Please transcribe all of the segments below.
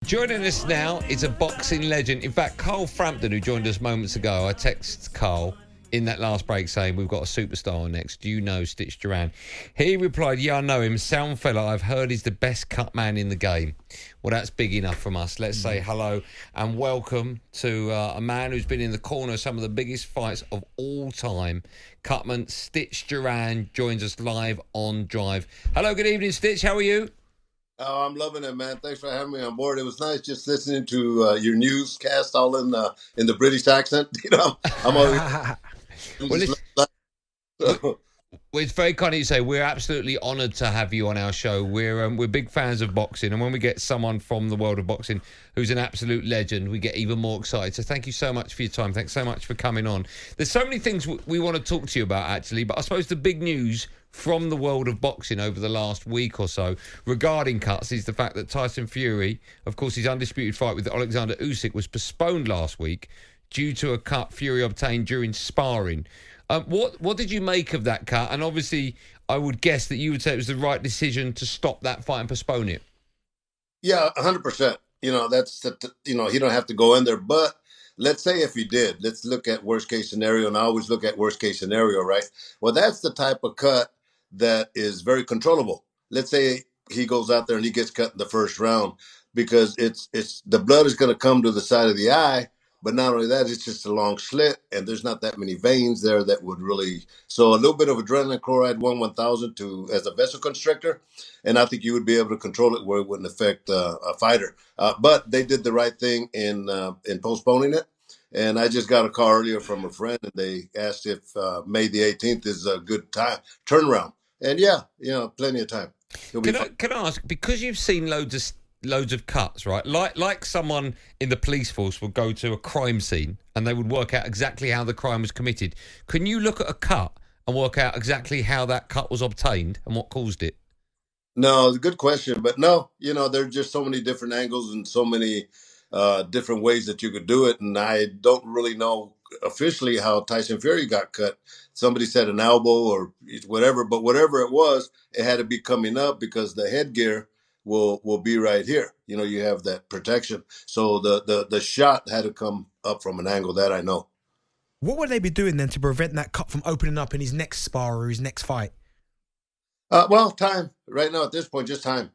Joining us now is a boxing legend. In fact, Carl Frampton, who joined us moments ago, I texted Carl in that last break saying, we've got a superstar on next. Do you know Stitch Duran? He replied, yeah, I know him. Sound fella, I've heard he's the best cut man in the game. Well, that's big enough from us. Let's say hello and welcome to a man who's been in the corner of some of the biggest fights of all time. Cutman Stitch Duran joins us live on Drive. Hello, good evening, Stitch. How are you? Oh, I'm loving it, man. Thanks for having me on board. It was nice just listening to your newscast all in the British accent. I'm always Well, just listen, so, well, it's very kind of you to say. We're absolutely honoured to have you on our show. We're big fans of boxing, and when we get someone from the world of boxing who's an absolute legend, we get even more excited. So thank you so much for your time. Thanks so much for coming on. There's so many things we want to talk to you about, actually, but I suppose the big news from the world of boxing over the last week or so regarding cuts is the fact that Tyson Fury, of course, his undisputed fight with Alexander Usyk was postponed last week due to a cut Fury obtained during sparring. What did you make of that cut? And obviously, I would guess that you would say it was the right decision to stop that fight and postpone it. yeah, 100%. That's he don't have to go in there, but let's say if he did, let's look at worst case scenario, and I always look at worst case scenario, right? Well, that's the type of cut that is very controllable. Let's say he goes out there and he gets cut in the first round because it's the blood is going to come to the side of the eye, but not only that, it's just a long slit, and there's not that many veins there that would really. So a little bit of adrenaline chloride 1/1000 to as a vessel constrictor, and I think you would be able to control it where it wouldn't affect a fighter. But they did the right thing in postponing it. And I just got a call earlier from a friend, and they asked if May the 18th is a good time turnaround. And yeah, plenty of time. He'll be fine. Can I ask, because you've seen loads of cuts, right? Like someone in the police force would go to a crime scene and they would work out exactly how the crime was committed. Can you look at a cut and work out exactly how that cut was obtained and what caused it? No, it's a good question, but no, there's just so many different angles and so many different ways that you could do it. And I don't really know officially how Tyson Fury got cut. Somebody said an elbow or whatever, but whatever it was, it had to be coming up because the headgear will be right here. You have that protection. So the shot had to come up from an angle that I know. What would they be doing then to prevent that cut from opening up in his next spar or his next fight? Well, time right now at this point, just time.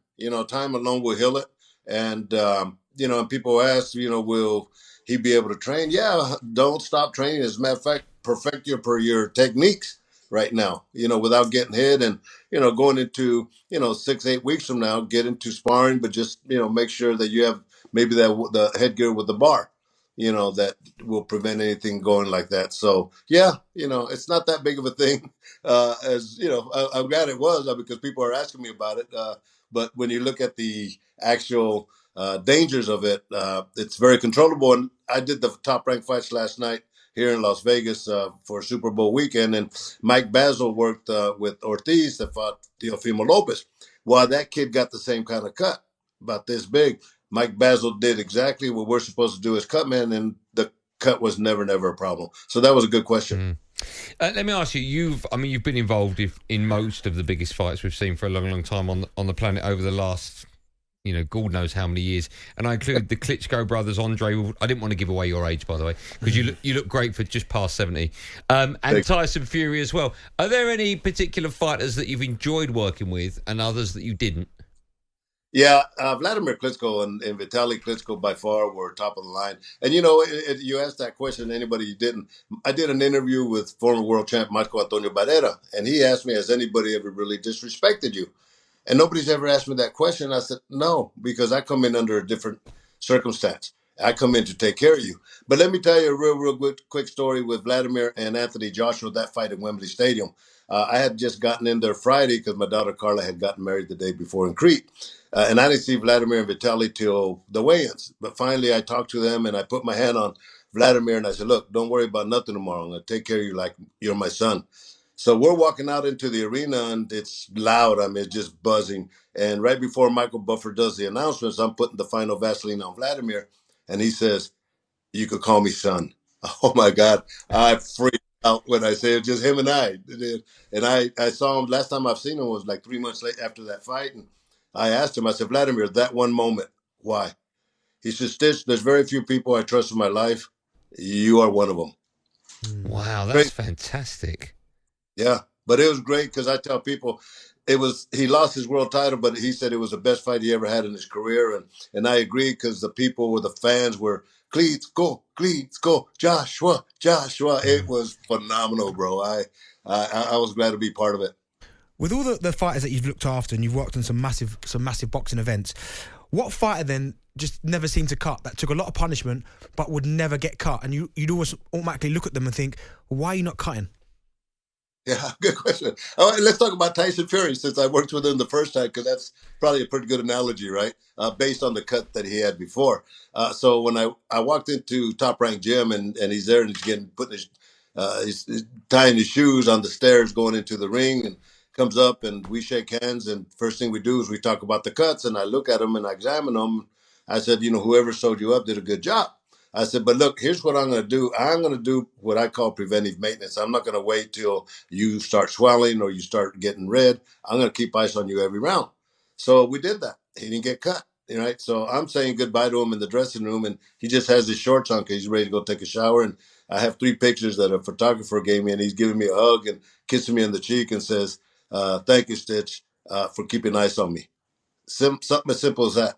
Time alone will heal it. And and people ask, will he be able to train? Yeah, don't stop training. As a matter of fact, perfect your techniques right now. Without getting hit, and going into 6-8 weeks from now, get into sparring, but just make sure that you have maybe that the headgear with the bar. That will prevent anything going like that. So yeah, it's not that big of a thing. As I'm glad it was because people are asking me about it. But when you look at the actual dangers of it, it's very controllable. And I did the top ranked fights last night here in Las Vegas for Super Bowl weekend, and Mike Basil worked with Ortiz that fought Teofimo Lopez. Well, that kid got the same kind of cut, about this big. Mike Basil did exactly what we're supposed to do as cutman, and the cut was never a problem. So that was a good question. Let me ask you. You've been involved in most of the biggest fights we've seen for a long time on the planet over the last, God knows how many years. And I include the Klitschko brothers, Andre. I didn't want to give away your age, by the way, because you look great for just past 70. And Tyson Fury as well. Are there any particular fighters that you've enjoyed working with, and others that you didn't? Yeah, Vladimir Klitschko and Vitaly Klitschko by far were top of the line. And you asked that question, anybody you didn't. I did an interview with former world champ Marco Antonio Barrera, and he asked me, has anybody ever really disrespected you? And nobody's ever asked me that question. I said, no, because I come in under a different circumstance. I come in to take care of you. But let me tell you a real good, quick story with Vladimir and Anthony Joshua, that fight at Wembley Stadium. I had just gotten in there Friday because my daughter Carla had gotten married the day before in Crete. And I didn't see Vladimir and Vitaly till the weigh-ins. But finally, I talked to them, and I put my hand on Vladimir, and I said, look, don't worry about nothing tomorrow. I'm going to take care of you like you're my son. So we're walking out into the arena, and it's loud. It's just buzzing. And right before Michael Buffer does the announcements, I'm putting the final Vaseline on Vladimir, and he says, you could call me son. Oh, my God. I freaked out when I said just him and I. And I saw him, last time I've seen him was like 3 months late after that fight. And I asked him, I said, Vladimir, that one moment, why? He said, Stitch, there's very few people I trust in my life. You are one of them. Wow, that's Great. fantastic. Yeah, but it was great because I tell people he lost his world title, but he said it was the best fight he ever had in his career, and I agree because the fans were Cleats go, Joshua. It was phenomenal, bro. I was glad to be part of it. With all the fighters that you've looked after and you've worked on some massive boxing events, what fighter then just never seemed to cut, that took a lot of punishment but would never get cut, and you'd always automatically look at them and think, why are you not cutting? Yeah, good question. All right, let's talk about Tyson Fury, since I worked with him the first time, because that's probably a pretty good analogy, right? Based on the cut that he had before. So when I walked into Top Rank Gym and he's there and he's putting he's tying his shoes on the stairs going into the ring, and comes up and we shake hands, and first thing we do is we talk about the cuts, and I look at him and I examine them. I said, whoever sewed you up did a good job. I said, but look, here's what I'm going to do. I'm going to do what I call preventive maintenance. I'm not going to wait till you start swelling or you start getting red. I'm going to keep ice on you every round. So we did that. He didn't get cut, right? So I'm saying goodbye to him in the dressing room, and he just has his shorts on because he's ready to go take a shower. And I have 3 pictures that a photographer gave me, and he's giving me a hug and kissing me on the cheek and says, thank you, Stitch, for keeping ice on me. Something as simple as that,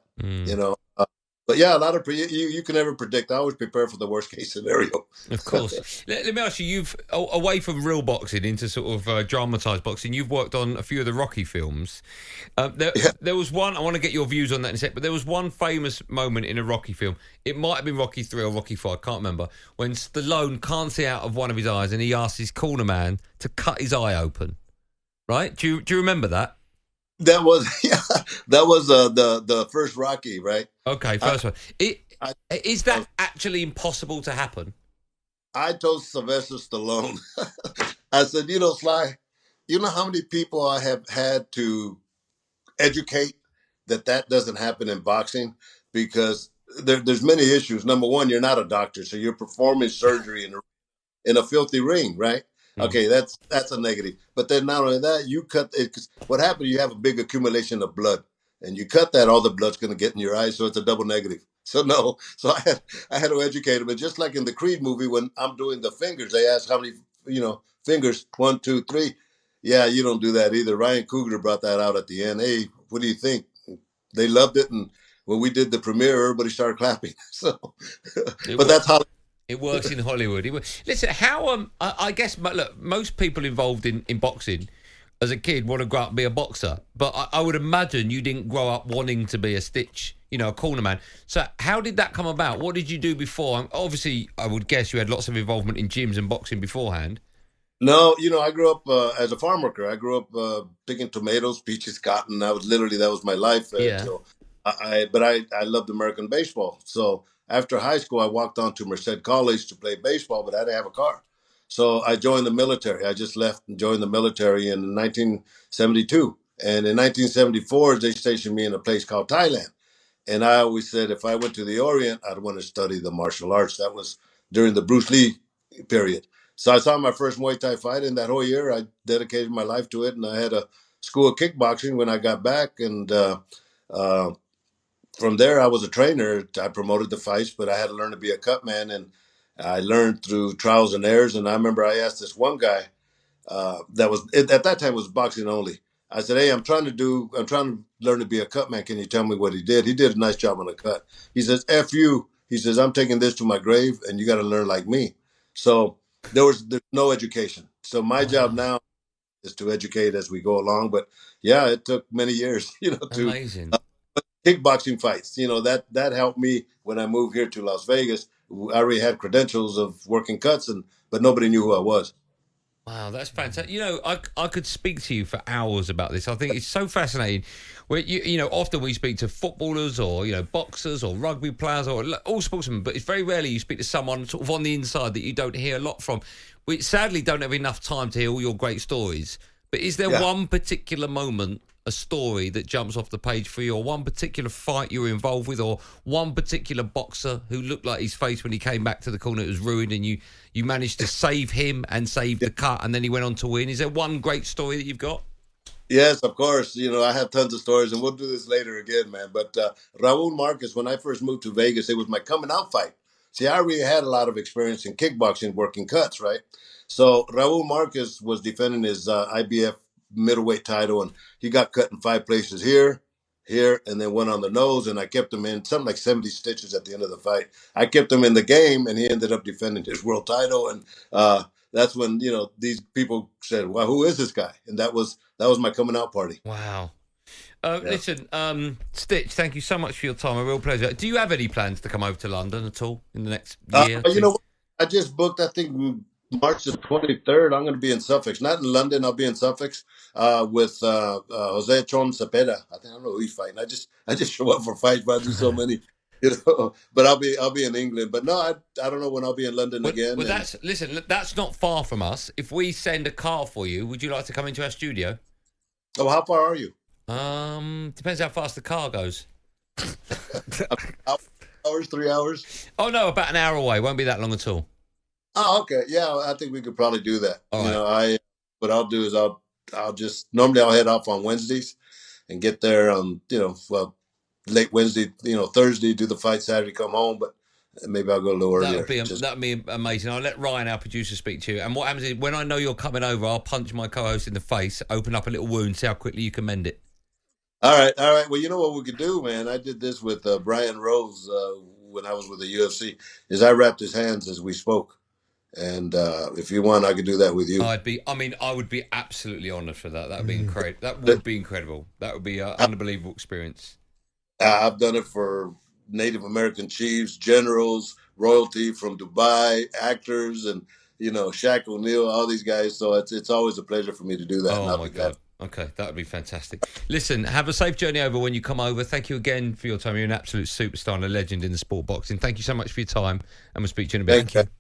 But yeah, a lot of you can never predict. I always prepare for the worst case scenario. Of course. Let me ask you, you've, away from real boxing into sort of dramatized boxing, you've worked on a few of the Rocky films. There was one, I want to get your views on that in a sec, but there was one famous moment in a Rocky film. It might have been Rocky 3 or Rocky 5, I can't remember, when Stallone can't see out of one of his eyes and he asks his corner man to cut his eye open. Right? Do you remember that? That was the first Rocky, right? Okay, first one. Is that actually impossible to happen? I told Sylvester Stallone, I said, Sly, you know how many people I have had to educate that doesn't happen in boxing? Because there's many issues. Number one, you're not a doctor, so you're performing surgery in a filthy ring, right? Okay, that's a negative. But then not only that, you cut it. 'Cause what happened? You have a big accumulation of blood, and you cut that, all the blood's going to get in your eyes, so it's a double negative. So no, so I had to educate him. But just like in the Creed movie, when I'm doing the fingers, they ask how many fingers, 1, 2, 3. Yeah, you don't do that either. Ryan Coogler brought that out at the end. Hey, what do you think? They loved it, and when we did the premiere, everybody started clapping. So, but that's how. It works in Hollywood. Listen, how I guess, look, most people involved in boxing as a kid want to grow up and be a boxer, but I would imagine you didn't grow up wanting to be a Stitch, a corner man. So how did that come about? What did you do before? Obviously, I would guess you had lots of involvement in gyms and boxing beforehand. No, I grew up as a farm worker. I grew up picking tomatoes, peaches, cotton. That was my life. Yeah. So I loved American baseball. So after high school, I walked on to Merced College to play baseball, but I didn't have a car. So I joined the military. I just left and joined the military in 1972. And in 1974, they stationed me in a place called Thailand. And I always said if I went to the Orient, I'd want to study the martial arts. That was during the Bruce Lee period. So I saw my first Muay Thai fight, and that whole year I dedicated my life to it. And I had a school of kickboxing when I got back. And from there, I was a trainer. I promoted the fights, but I had to learn to be a cutman. And I learned through trials and errors. And I remember I asked this one guy that was, at that time, was boxing only. I said, hey, I'm trying to learn to be a cutman. Can you tell me what he did? He did a nice job on the cut. He says, F you. He says, I'm taking this to my grave, and you got to learn like me. So there's no education. So my job now is to educate as we go along. But yeah, it took many years, Amazing. Kickboxing fights, that helped me when I moved here to Las Vegas. I already had credentials of working cuts, but nobody knew who I was. Wow, that's fantastic. I could speak to you for hours about this. I think it's so fascinating. Where often we speak to footballers or boxers or rugby players or all sportsmen, but it's very rarely you speak to someone sort of on the inside that you don't hear a lot from. We sadly don't have enough time to hear all your great stories. But is there one particular moment, a story that jumps off the page for you, or one particular fight you were involved with, or one particular boxer who looked like his face when he came back to the corner, it was ruined, and you managed to save him and save the cut, and then he went on to win? Is there one great story that you've got? Yes, of course. You know, I have tons of stories, and we'll do this later again, man. But Raul Marquez, when I first moved to Vegas, it was my coming out fight. See, I already had a lot of experience in kickboxing, working cuts, right? So Raul Marquez was defending his IBF middleweight title, and he got cut in 5 places here, here, and then one on the nose, and I kept him in something like 70 stitches at the end of the fight. I kept him in the game, and he ended up defending his world title, and that's when these people said, "Well, who is this guy?" And that was my coming out party. Wow. Yeah. Listen, Stitch, thank you so much for your time. A real pleasure. Do you have any plans to come over to London at all in the next year? You know what? I just booked, I think, March the 23rd. I'm going to be in Suffolk. Not in London. I'll be in Suffolk with Jose Chon Cepeda. I don't know who he's fighting. I just show up for fights, but I do so many. But I'll be in England. But no, I don't know when I'll be in London again. Well, that's not far from us. If we send a car for you, would you like to come into our studio? Oh, how far are you? Depends how fast the car goes. Hours, 3 hours? Oh no, about an hour away. Won't be that long at all. Oh, okay. Yeah, I think we could probably do that. All right. What I'll do is I'll just normally I'll head off on Wednesdays and get there late Wednesday, Thursday, do the fight, Saturday, come home, but maybe I'll go a little earlier. That'd be amazing. I'll let Ryan, our producer, speak to you. And what happens is when I know you're coming over, I'll punch my co-host in the face, open up a little wound, see how quickly you can mend it. All right. Well, you know what we could do, man? I did this with Brian Rose when I was with the UFC, is I wrapped his hands as we spoke. And if you want, I could do that with you. I would be absolutely honored for that. That would be incredible. That would be incredible. That would be an unbelievable experience. I've done it for Native American chiefs, generals, royalty from Dubai, actors, and Shaq O'Neal, all these guys. So it's always a pleasure for me to do that. Oh my God. Okay, that would be fantastic. Listen, have a safe journey over when you come over. Thank you again for your time. You're an absolute superstar and a legend in the sport boxing. Thank you so much for your time, and we'll speak to you in a bit. Thank you.